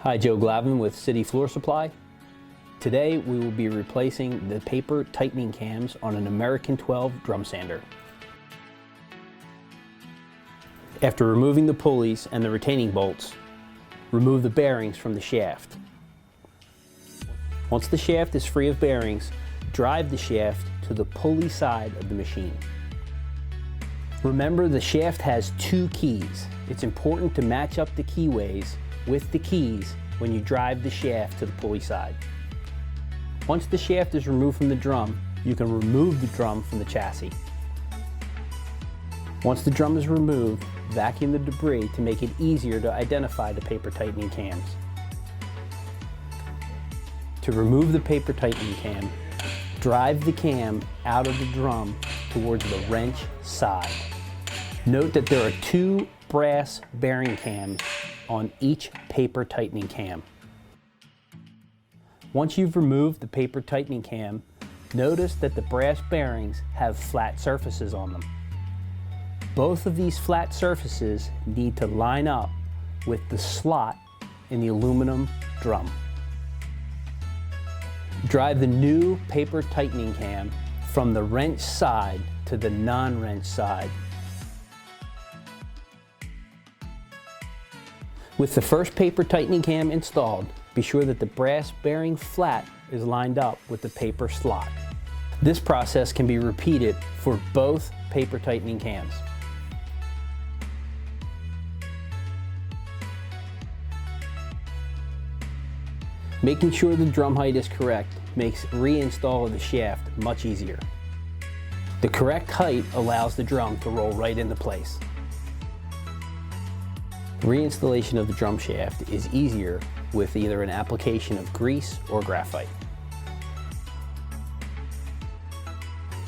Hi, Joe Glavin with City Floor Supply. Today we will be replacing the paper tightening cams on an American 12 drum sander. After removing the pulleys and the retaining bolts, remove the bearings from the shaft. Once the shaft is free of bearings, drive the shaft to the pulley side of the machine. Remember, the shaft has two keys. It's important to match up the keyways with the keys when you drive the shaft to the pulley side. Once the shaft is removed from the drum, you can remove the drum from the chassis. Once the drum is removed, vacuum the debris to make it easier to identify the paper tightening cams. To remove the paper tightening cam, drive the cam out of the drum towards the wrench side. Note that there are two brass bearing cams on each paper tightening cam. Once you've removed the paper tightening cam, notice that the brass bearings have flat surfaces on them. Both of these flat surfaces need to line up with the slot in the aluminum drum. Drive the new paper tightening cam from the wrench side to the non-wrench side. With the first paper tightening cam installed, be sure that the brass bearing flat is lined up with the paper slot. This process can be repeated for both paper tightening cams. Making sure the drum height is correct makes reinstall of the shaft much easier. The correct height allows the drum to roll right into place. Reinstallation of the drum shaft is easier with either an application of grease or graphite.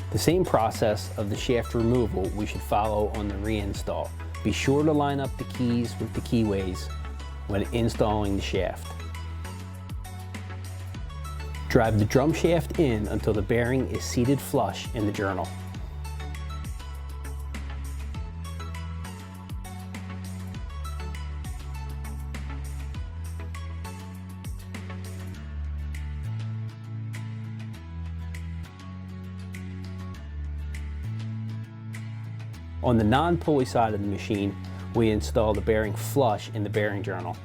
The same process of the shaft removal we should follow on the reinstall. Be sure to line up the keys with the keyways when installing the shaft. Drive the drum shaft in until the bearing is seated flush in the journal. On the non-pulley side of the machine, we install the bearing flush in the bearing journal.